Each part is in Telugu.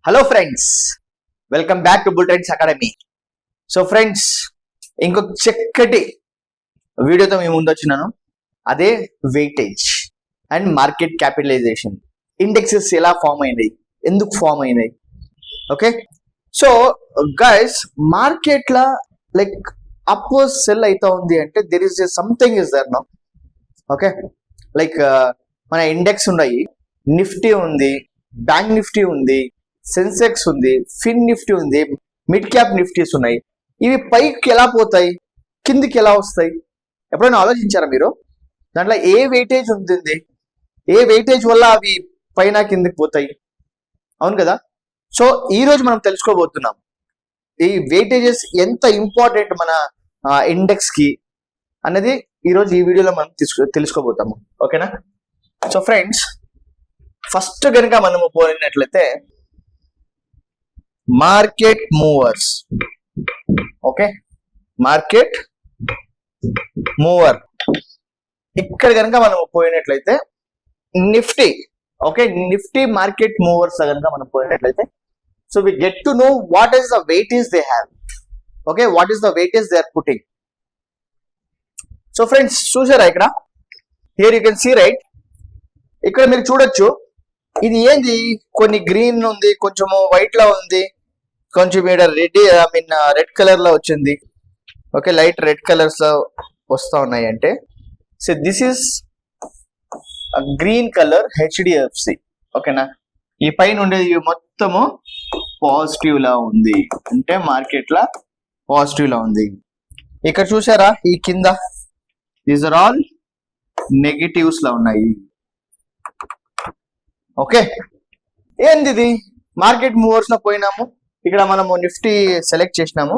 Hello friends, welcome back to Bull Trends Academy. So friends, ఇంకొక చక్కటి వీడియోతో మేము ముందు వచ్చినాను. అదే weightage and market capitalisation. Indexes ఎలా ఫామ్ అయినాయి, ఎందుకు ఫామ్ అయినాయి. ఓకే, సో గైస్, మార్కెట్లో లైక్ అప్వర్డ్ సెల్ అవుతా ఉంది అంటే there is something is there no. Okay, like మన ఇండెక్స్ ఉన్నాయి, నిఫ్టీ ఉంది, బ్యాంక్ నిఫ్టీ ఉంది, సెన్సెక్స్ ఉంది, ఫిన్ నిఫ్టీ ఉంది, మిడ్ క్యాప్ నిఫ్టీస్ ఉన్నాయి. ఇవి పైకి ఎలా పోతాయి, కిందికి ఎలా వస్తాయి? ఎప్పుడైనా ఆలోచించారా మీరు? దాంట్లో ఏ వెయిటేజ్ ఉంటుంది, ఏ వెయిటేజ్ వల్ల అవి పైన కిందికి పోతాయి? అవును కదా. సో ఈ రోజు మనం తెలుసుకోబోతున్నాం ఈ వెయిటేజెస్ ఎంత ఇంపార్టెంట్ మన ఇండెక్స్ కి అనేది ఈరోజు ఈ వీడియోలో మనం తెలుసుకోబోతాము. ఓకేనా. సో ఫ్రెండ్స్, ఫస్ట్ కనుక మనము పోయినట్లయితే market movers. Okay, market mover ఇక్కడ కనుక మనం పోయినట్లయితే Nifty. Okay, Nifty market movers కనుక మనం పోయినట్లయితే so we get to know what is the weightage they have. Okay, what is the weightage they are putting. So friends, చూసారా ఇక్కడ? Here you can see right. ఇక్కడ మీరు చూడొచ్చు, ఇది ఏంది, కొన్ని గ్రీన్ ఉంది, కొంచెము వైట్ లా ఉంది, కొంచెం ఇక్కడ రెడ్ కలర్ లో వచ్చింది. ఓకే, లైట్ రెడ్ కలర్స్ లో వస్తా ఉన్నాయి అంటే so this is green colour HDFC. ఓకేనా. ఈ పైన ఉండేది మొత్తము పాజిటివ్ లా ఉంది, అంటే మార్కెట్ లా పాజిటివ్ లా ఉంది. ఇక్కడ చూసారా, ఈ కింద దీస్ ఆర్ ఆల్ నెగటివ్స్ లా ఉన్నాయి. ఓకే, ఏంది ఇది? మార్కెట్ మూవర్స్ లో పోయినాము, ఇక్కడ మనము నిఫ్టీ సెలెక్ట్ చేసినాము.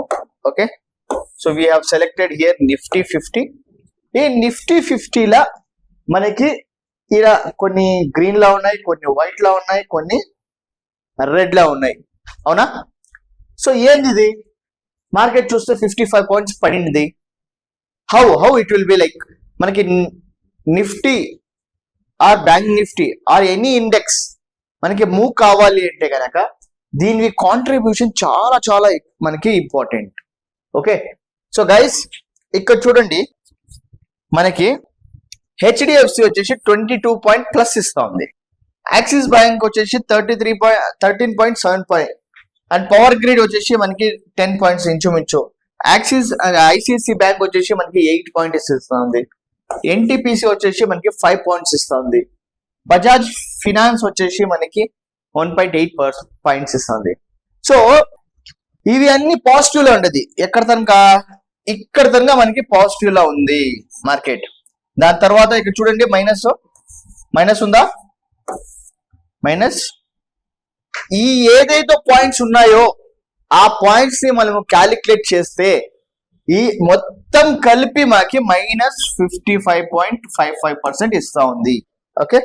Okay, so we have selected here Nifty 50. ఈ నిఫ్టీ 50 లా మనకి ఇక్కడ కొన్ని గ్రీన్ లా ఉన్నాయి, కొన్ని వైట్ లా ఉన్నాయి, కొన్ని రెడ్ లా ఉన్నాయి. అవునా? సో ఏంది ఇది? మార్కెట్ చూస్తే 55 పాయింట్స్ పడింది. How it will be like మనకి Nifty or bank Nifty or any index మనకి మూవ్ కావాలి అంటే కనుక దీని కాంట్రిబ్యూషన్ చాలా చాలా మనకి ఇంపార్టెంట్. ఓకే, సో గైస్, ఇక్కడ చూడండి, మనకి హెచ్డిఎఫ్సి వచ్చేసి 22 పాయింట్ ప్లస్ ఇస్తా ఉంది, యాక్సిస్ బ్యాంక్ వచ్చేసి 13.7 అండ్ పవర్ గ్రిడ్ వచ్చేసి మనకి 10 పాయింట్స్ ఇంచుమించు. ఐసిఐసి బ్యాంక్ వచ్చేసి మనకి 8 పాయింట్స్ ఇస్తా ఉంది. ఎన్టీపీసీ వచ్చేసి మనకి 5 పాయింట్స్ ఇస్తా ఉంది. బజాజ్ ఫినాన్స్ వచ్చేసి మనకి 1.8 పాయింట్స్ ఇస్తుంది. సో ఇవి అన్ని పాజిటివ్ లో ఉండదు. ఎక్కడ తనక ఇక్కడ తనక మనకి పాజిటివ్ లా ఉంది మార్కెట్. దాని తర్వాత ఇక్కడ చూడండి, మైనస్ ఉందా? మైనస్. ఈ ఏదైతే పాయింట్స్ ఉన్నాయో ఆ పాయింట్స్ ని మనము క్యాలిక్యులేట్ చేస్తే ఈ మొత్తం కలిపి మాకి -55.55% ఇస్తా ఉంది. ఓకే,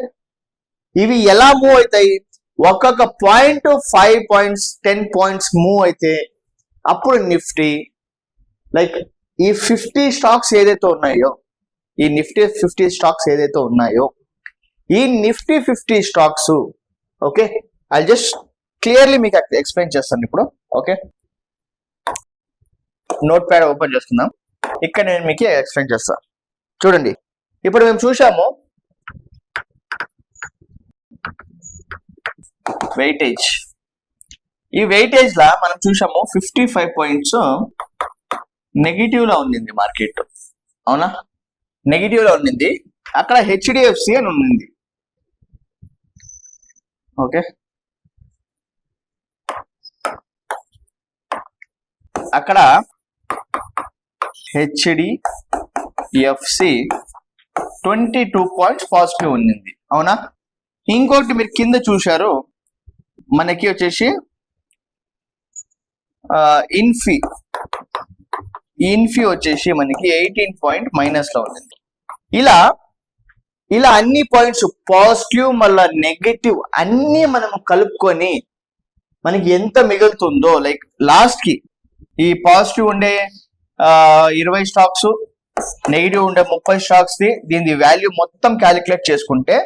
ఇవి ఎలా మూవ్ అవుతాయి? ఒక్కొక్క పాయింట్ 5 పాయింట్స్ 10 పాయింట్స్ మూవ్ అయితే అప్పుడు నిఫ్టీ లైక్ ఈ 50 స్టాక్స్ ఏదైతే ఉన్నాయో, ఈ నిఫ్టీ 50 స్టాక్స్ ఏదైతే ఉన్నాయో, ఈ Nifty 50 stocks, okay, I just clearly మీకు ఎక్స్ప్లెయిన్ చేస్తాను ఇప్పుడు. ఓకే, నోట్ ప్యాడ్ ఓపెన్ చేస్తున్నాం, ఇక్కడ నేను మీకు ఎక్స్ప్లెయిన్ చేస్తాను. చూడండి, ఇప్పుడు మేము చూసాము వెయిటేజ్. ఈ వెయిటేజ్ లా మనం చూసాము 55 పాయింట్స్ నెగిటివ్ లో ఉండింది మార్కెట్. అవునా? నెగిటివ్ లో ఉండింది. అక్కడ హెచ్డిఎఫ్సి అని ఉండింది. ఓకే, అక్కడ హెచ్డిఎఫ్సి 22 పాయింట్స్ పాజిటివ్ ఉండింది. అవునా? ఇంకొకటి మీరు కింద చూశారు, మనకి వచ్చేసి ఇన్ఫీ వచ్చేసి మనకి 18 పాయింట్ మైనస్ లో ఉంది. ఇలా అన్ని పాయింట్స్ పాజిటివ్ మళ్ళా నెగటివ్ అన్ని మనము కలుపుకొని మనకి ఎంత మిగులుతుందో, లైక్ లాస్ట్ కి ఈ పాజిటివ్ ఉండే 20 స్టాక్స్, నెగిటివ్ ఉండే 30 స్టాక్స్ ది దీని వాల్యూ మొత్తం క్యాలిక్యులేట్ చేసుకుంటే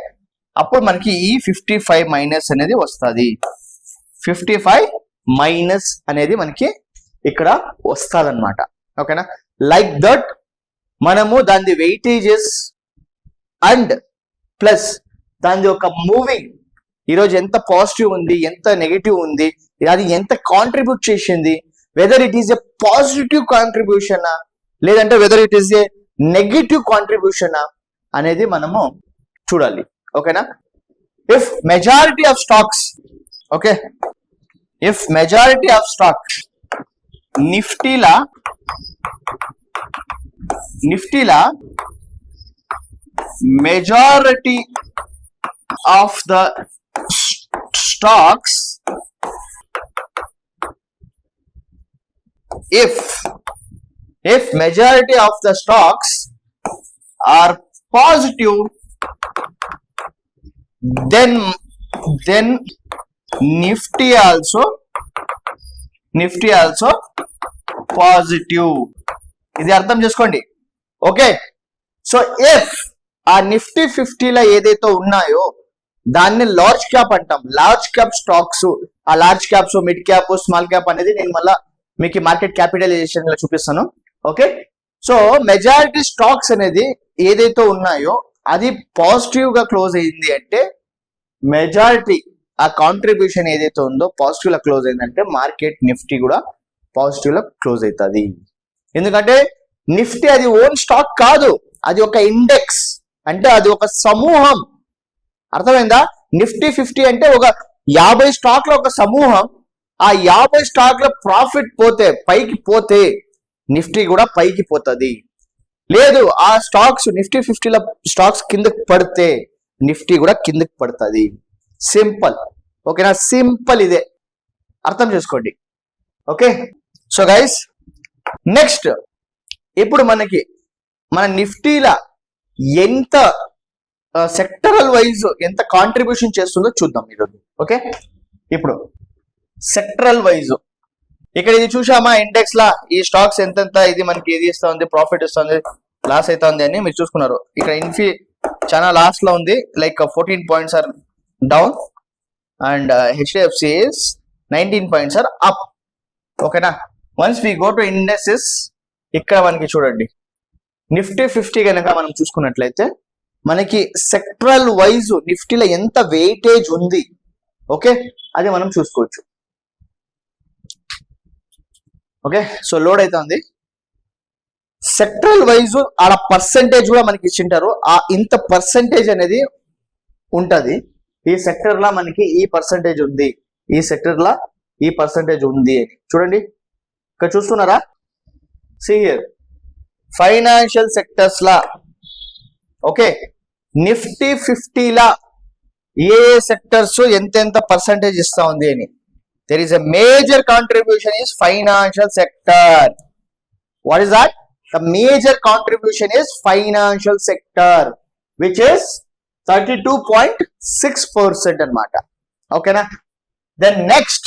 అప్పుడు మనకి ఈ 55 మైనస్ అనేది వస్తుంది. 55 మైనస్ అనేది మనకి ఇక్కడ వస్తుందన్నమాట. ఓకేనా, లైక్ దట్ మనము దాని వెయిటేజెస్ అండ్ ప్లస్ దాని ఒక మూవింగ్ ఈరోజు ఎంత పాజిటివ్ ఉంది, ఎంత నెగిటివ్ ఉంది, అది ఎంత కాంట్రిబ్యూట్ చేసింది, whether it is a positive contribution లేదంటే whether it is a negative contribution అనేది మనము చూడాలి. ఓకేనా, if majority of stocks, okay, if majority of stock నిఫ్టీలా majority of the stocks, if majority of the stocks are positive, then nifty also positive. ఇది అర్థం చేసుకోండి. ఓకే, సో ఇఫ్ ఆ నిఫ్టీ 50లో ఏదైతే ఉన్నాయో దాన్ని లార్జ్ క్యాప్ అంటాం. లార్జ్ క్యాప్ స్టాక్స్, ఆ large caps, mid cap, small cap అనేది నేను మళ్ళా మీకు మార్కెట్ క్యాపిటలైజేషన్ లో చూపిస్తాను. ఓకే, సో మెజారిటీ స్టాక్స్ అనేది ఏదైతే ఉన్నాయో అది పాజిటివ్ గా క్లోజ్ అయింది అంటే మెజారిటీ ఆ కాంట్రిబ్యూషన్ ఏదైతే ఉందో పాజిటివ్ లా క్లోజ్ అయిందంటే మార్కెట్ నిఫ్టీ కూడా పాజిటివ్ లో క్లోజ్ అవుతుంది. ఎందుకంటే నిఫ్టీ అది ఓన్ స్టాక్ కాదు, అది ఒక ఇండెక్స్, అంటే అది ఒక సమూహం. అర్థమైందా? నిఫ్టీ 50 అంటే ఒక 50 స్టాక్ల ఒక సమూహం. ఆ 50 స్టాక్ల ప్రాఫిట్ పోతే, పైకి పోతే నిఫ్టీ కూడా పైకి పోతుంది. లేదు ఆ స్టాక్స్ నిఫ్టీ 50లో స్టాక్స్ కిందకి పడితే నిఫ్టీ కూడా కిందకి పడుతుంది. సింపుల్. ఓకేనా, సింపుల్, ఇదే అర్థం చేసుకోండి. ఓకే, సో గైస్ నెక్స్ట్ ఇప్పుడు మన నిఫ్టీలా ఎంత సెక్టరల్ వైజ్ ఎంత కాంట్రిబ్యూషన్ చేస్తుందో చూద్దాం ఈరోజు. ఓకే, ఇప్పుడు సెక్టరల్ వైజ్ ఇక్కడ ఇది చూసామా, ఇండెక్స్ లా ఈ స్టాక్స్ ఎంతెంత ఇది మనకి ఏది ఇస్తుంది, ప్రాఫిట్ ఇస్తుంది, లాస్ అవుతుంది అని మీరు చూసుకున్నారు. ఇక్కడ ఇన్ఫీ చాలా లాస్ లో ఉంది, like 14 points are down and HDFC is 19 points are up. ఓకేనా, once we go to indexes, ఇక్కడ మనకి చూడండి నిఫ్టీ 50 కనుక మనం చూసుకున్నట్లయితే మనకి సెక్టరల్ వైజ్ నిఫ్టీలో ఎంత వెయిటేజ్ ఉంది, ఓకే, అది మనం చూసుకోవచ్చు. ఓకే, సో లోడ్ అవుతుంది. సెక్టరల్ వైజ్ ఆడ పర్సంటేజ్ కూడా మనకి ఇచ్చింటారు. ఆ ఇంత పర్సంటేజ్ అనేది ఉంటది. ఈ సెక్టర్ లా మనకి ఈ పర్సంటేజ్ ఉంది, ఈ సెక్టర్ లా ఈ పర్సంటేజ్ ఉంది అని చూడండి. ఇక్కడ చూస్తున్నారా, సీ హియర్ ఫైనాన్షియల్ సెక్టర్స్ లా, ఓకే, నిఫ్టీ 50 లా ఏ సెక్టర్స్ ఎంత పర్సంటేజ్ ఇస్తా ఉంది అని. There is a major contribution is financial sector. What is that? The major contribution is financial sector which is 32.6% అన్నమాట. ఓకేనా, then next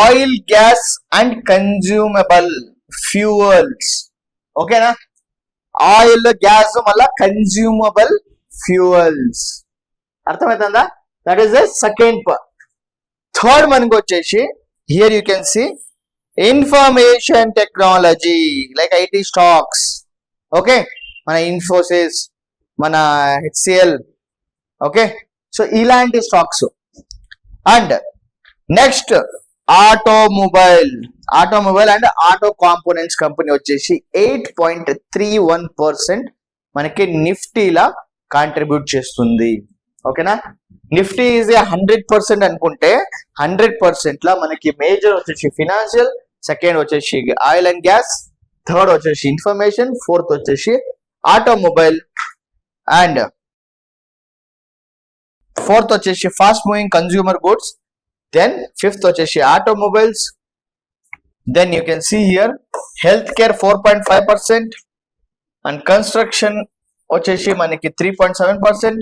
oil, gas and consumable fuels. ఓకేనా, ఆయిల్, గ్యాస్, మళ్ళా కన్జ్యూమబుల్ ఫ్యూయల్స్. అర్థమవుతుందా? That is the second part. Third మనకి వచ్చేసి here you can see information technology like IT stocks. Okay, మన ఇన్ఫోసిస్, మన హెచ్సిఎల్, ఓకే, సో ఇలాంటి stocks. And next automobile and auto components company వచ్చేసి 8.31% మనకి నిఫ్టీలా కాంట్రిబ్యూట్ చేస్తుంది. ఓకేనా, నిఫ్టీ ఈజ్ 100% అనుకుంటే 100% లా మనకి మేజర్ వచ్చేసి ఫినాన్షియల్, సెకండ్ వచ్చేసి ఆయిల్ అండ్ గ్యాస్, థర్డ్ వచ్చేసి ఇన్ఫర్మేషన్, ఫోర్త్ వచ్చేసి ఆటోమొబైల్ అండ్ ఫోర్త్ వచ్చేసి fast moving consumer goods, then fifth వచ్చేసి automobiles, then you can see here health care 4.5% and construction వచ్చేసి మనకి 3.7%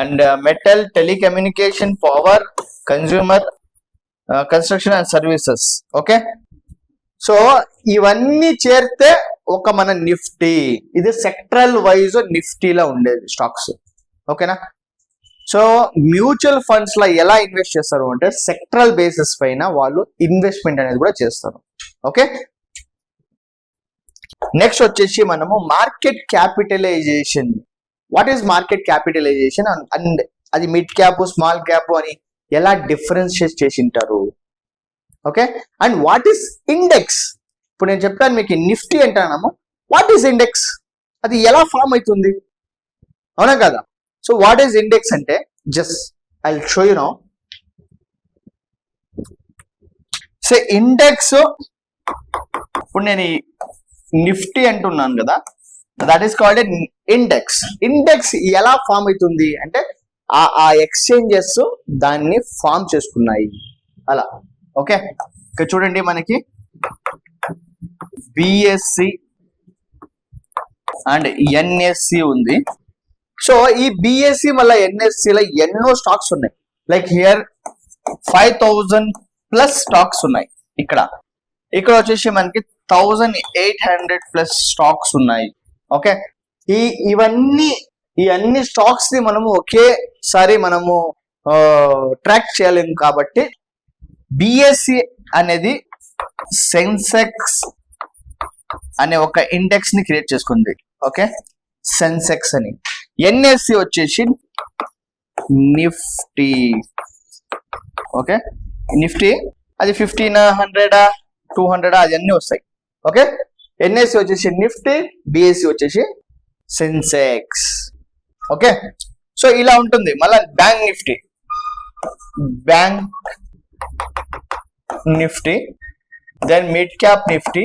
and metal, telecommunication, power, consumer, construction and services. Okay, so ఇవన్నీ చేరితే ఒక మన నిఫ్టీ. ఇది సెక్టరల్ వైజ్ నిఫ్టీలో ఉండేది స్టాక్స్. ఓకేనా, సో మ్యూచువల్ ఫండ్స్ లో ఎలా ఇన్వెస్ట్ చేస్తారు అంటే సెక్టరల్ బేసిస్ పైన వాళ్ళు ఇన్వెస్ట్మెంట్ అనేది కూడా చేస్తారు. ఓకే, నెక్స్ట్ వచ్చేసి మనము market capitalisation. What is market capitalisation and అది మిడ్ క్యాప్ స్మాల్ క్యాప్ అని ఎలా డిఫరెన్షియేట్ చేసి ఉంటారు. Okay, and what is index. ఇప్పుడు నేను చెప్పాను మీకు నిఫ్టీ అంటున్నాము, వాట్ ఈస్ ఇండెక్స్, అది ఎలా ఫామ్ అవుతుంది, అవునా కదా. సో వాట్ ఈస్ ఇండెక్స్ అంటే just I will show you now. So index, ఇప్పుడు నేను నిఫ్టీ అంటున్నాను కదా, that is called a index. Index ఎలా ఫామ్ అవుతుంది అంటే ఆ ఎక్స్చేంజెస్ దాన్ని ఫామ్ చేసుకున్నాయి అలా. ఓకే, ఇక్కడ చూడండి మనకి బిఎస్సి అండ్ ఎన్ఎస్సి ఉంది. సో ఈ బిఎస్సి మళ్ళీ ఎన్ఎస్సిలో ఎన్నో స్టాక్స్ ఉన్నాయి. లైక్ హియర్ 5000+ స్టాక్స్ ఉన్నాయి. ఇక్కడ వచ్చేసి మనకి 1800+ స్టాక్స్ ఉన్నాయి. ఓకే, ఈ అన్ని స్టాక్స్ ని మనము ఒకేసారి మనము ట్రాక్ చేయలేము కాబట్టి బిఎస్సి అనేది సెన్సెక్స్ అనే ఒక ఇండెక్స్ ని క్రియేట్ చేసుకుంది. ఓకే, సెన్సెక్స్ అని. ఎన్ఎస్సి వచ్చేసి నిఫ్టీ. ఓకే, నిఫ్టీ అది 1500 200 అది అన్ని వస్తాయి. ఓకే, ఎన్ఎస్సి వచ్చేసి నిఫ్టీ, బిఎస్సి వచ్చేసి సెన్సెక్స్. ఓకే, సో ఇలా ఉంటుంది. మళ్ళీ bank Nifty, then mid cap Nifty,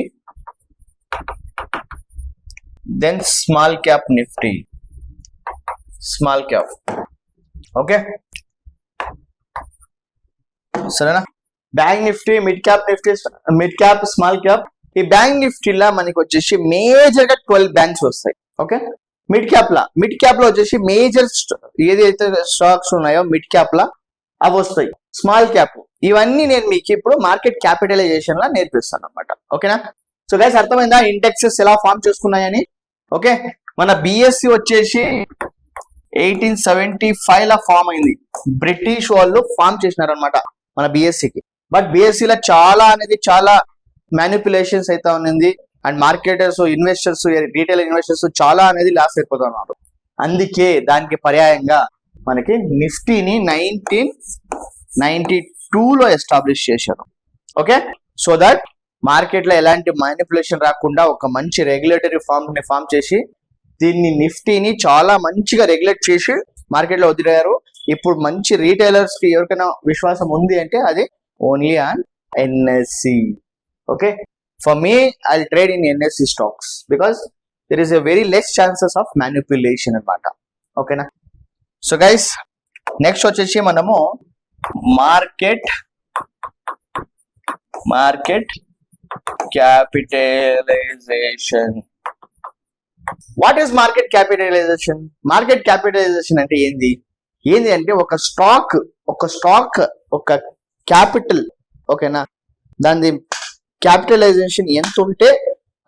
then small cap Nifty, small cap. Okay, సరేనా. Bank Nifty, mid cap, small cap. ఈ బ్యాంక్ నిఫ్టీలో మనకి వచ్చేసి మేజర్ గా 12 బ్యాంక్స్ వస్తాయి. ఓకే, మిడ్ క్యాప్ లో వచ్చేసి మేజర్ ఏదైతే స్టాక్స్ ఉన్నాయో మిడ్ క్యాప్ లా అవి వస్తాయి. స్మాల్ క్యాప్ ఇవన్నీ నేను మీకు ఇప్పుడు మార్కెట్ క్యాపిటలైజేషన్ లా నేర్పిస్తాను అనమాట. ఓకేనా. సో గైస్ అర్థమైందా ఇండెక్సెస్ ఎలా ఫామ్ చేసుకున్నాయని. ఓకే, మన బిఎస్సి వచ్చేసి 1875 లా ఫామ్ అయింది. బ్రిటిష్ వాళ్ళు ఫామ్ చేసినారు అనమాట మన బిఎస్సికి. బట్ బిఎస్సిలో చాలా మ్యానిపులేషన్స్ అయితే ఉంది. And marketers, investors, retail investors చాలా అనేది లాస్ అయిపోతున్నారు. అందుకే దానికి పర్యాయంగా మనకి నిఫ్టీని 1992లో ఎస్టాబ్లిష్ చేశారు. ఓకే, సో దట్ మార్కెట్ లో ఎలాంటి మ్యానిపులేషన్ రాకుండా ఒక మంచి రెగ్యులేటరీ ఫామ్ చేసి దీన్ని నిఫ్టీని చాలా మంచిగా రెగ్యులేట్ చేసి మార్కెట్ లో వదిలేరు. ఇప్పుడు మంచి రీటైలర్స్ కి ఎవరికైనా విశ్వాసం ఉంది అంటే అది only on NSC. Okay, for me I'll trade in NSE stocks because there is a very less chances of manipulation అన్నమాట. ఓకేనా. సో గైస్ నెక్స్ట్ వచ్చేసి మనము market capitalisation. What is market capitalisation? Market capitalisation అంటే ఏంది అంటే ఒక స్టాక్ ఒక క్యాపిటల్, ఓకేనా, దాని క్యాపిటలైజేషన్ ఎంత ఉంటే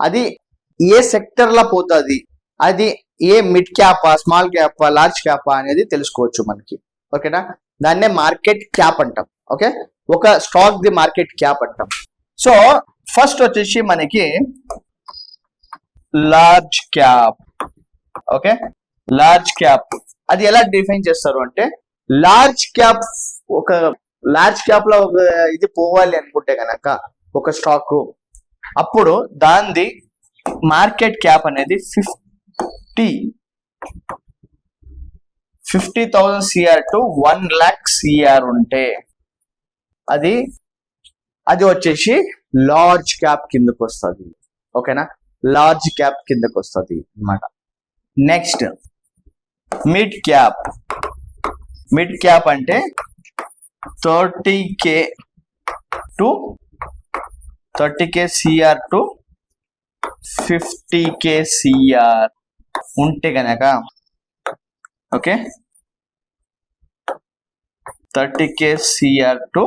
అది ఏ సెక్టర్ లా పోతుంది, అది ఏ మిడ్ క్యాపా, స్మాల్ క్యాపా, లార్జ్ క్యాపా అనేది తెలుసుకోవచ్చు మనకి. ఓకేనా, దాన్నే మార్కెట్ క్యాప్ అంటాం. ఓకే, ఒక స్టాక్ ది మార్కెట్ క్యాప్ అంటాం. సో ఫస్ట్ వచ్చేసి మనకి large cap. Okay, large cap అది ఎలా డిఫైన్ చేస్తారు అంటే లార్జ్ క్యాప్ లో ఒక ఇది పోవాలి అనుకుంటే కనుక ఒక స్టాక్, అప్పుడు దానిది మార్కెట్ క్యాప్ అనేది 50,000 CR టు 1 lakh CR ఉంటే అది వచ్చేసి లార్జ్ క్యాప్ కిందకు వస్తుంది. ఓకేనా, లార్జ్ క్యాప్ కిందకు వస్తుంది అన్నమాట. నెక్స్ట్ మిడ్ క్యాప్ అంటే 30K CR to 50K CR ఉంటే గనక, okay, 30K CR to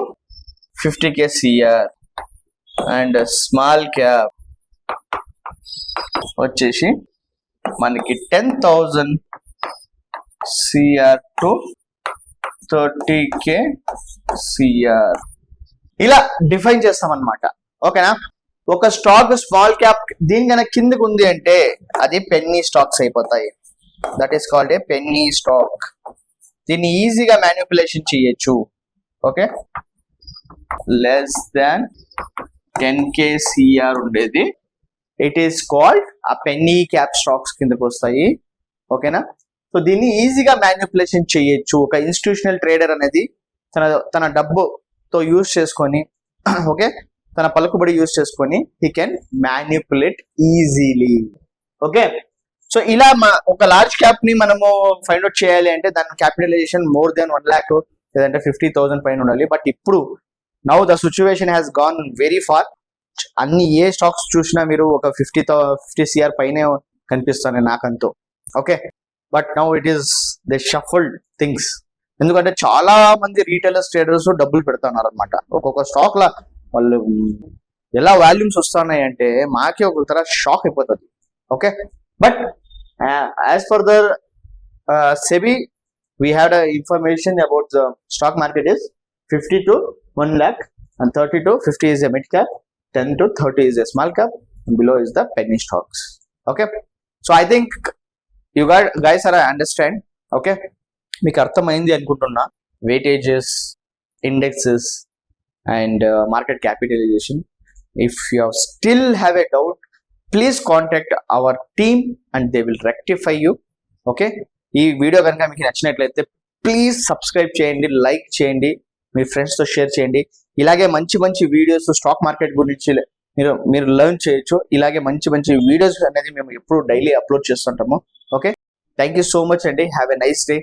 50K CR. And small cap వచ్చేసి మనకి 10,000 CR టు 30K CR ఇలా డిఫైన్ చేస్తాం అన్నమాట. ఓకేనా? ఒక స్టాక్ స్మాల్ క్యాప్ దీని కనుక కిందకు ఉంది అంటే అది పెన్నీ స్టాక్స్ అయిపోతాయి. That is called a penny stock. దీన్ని ఈజీగా మ్యానిపులేషన్ చేయొచ్చు. Okay, less than 10K CR ఉండేది ఇట్ ఈస్ కాల్డ్ ఆ పెన్నీ క్యాప్ స్టాక్స్ కిందకు వస్తాయి. ఓకేనా? సో దీన్ని ఈజీగా మ్యానిపులేషన్ చేయొచ్చు. ఒక ఇన్స్టిట్యూషనల్ ట్రేడర్ అనేది తన డబ్బుతో యూజ్ చేసుకొని ఓకే తన పలుకుబడి యూజ్ చేసుకొని he can manipulate easily. Okay, so ఇలా ఒక లార్జ్ క్యాప్ ని మనము ఫైండ్ అవుట్ చేయాలి అంటే దాని క్యాపిటలైజేషన్ మోర్ దెన్ 1 lakh లేదంటే 50,000 పైన ఉండాలి. బట్ ఇప్పుడు now the situation has gone very far. అన్ని ఏ స్టాక్స్ చూసినా మీరు ఒక 50 CR పైనే కనిపిస్తాయి నాకంటూ. Okay, but now it is they shuffled things. ఎందుకంటే చాలా మంది రీటైలర్స్ ట్రేడర్స్ డబ్బులు పెడుతున్నారు అనమాట. ఒక్కొక్క స్టాక్ లా వాళ్ళు ఎలా వాల్యూమ్స్ వస్తున్నాయి అంటే మాకే ఒక తర షాక్ అయిపోతుంది. Okay, but as for the SEBI we had information about the stock market is 50 to 1 lakh and 30 to 50 is a mid cap, 10 to 30 is a small cap, and below is the penny stocks. Okay, so I think you guys are understand. Okay, మీకు అర్థమైంది అనుకుంటున్నా. Weightages, indexes and market capitalisation. If you still have a doubt please contact our team and they will rectify you. Okay, ఈ వీడియో కనుక మీకు నచ్చినట్లయితే ప్లీజ్ సబ్స్క్రైబ్ చేయండి, లైక్ చేయండి, మీ ఫ్రెండ్స్తో షేర్ చేయండి. ఇలాగే మంచి మంచి వీడియోస్ స్టాక్ మార్కెట్ గురించి మీరు లెర్న్ చేయొచ్చు. ఇలాగే మంచి మంచి వీడియోస్ అనేది మేము ఎప్పుడు డైలీ అప్లోడ్ చేస్తుంటాము. Okay, thank you so much అండి. Have a nice day.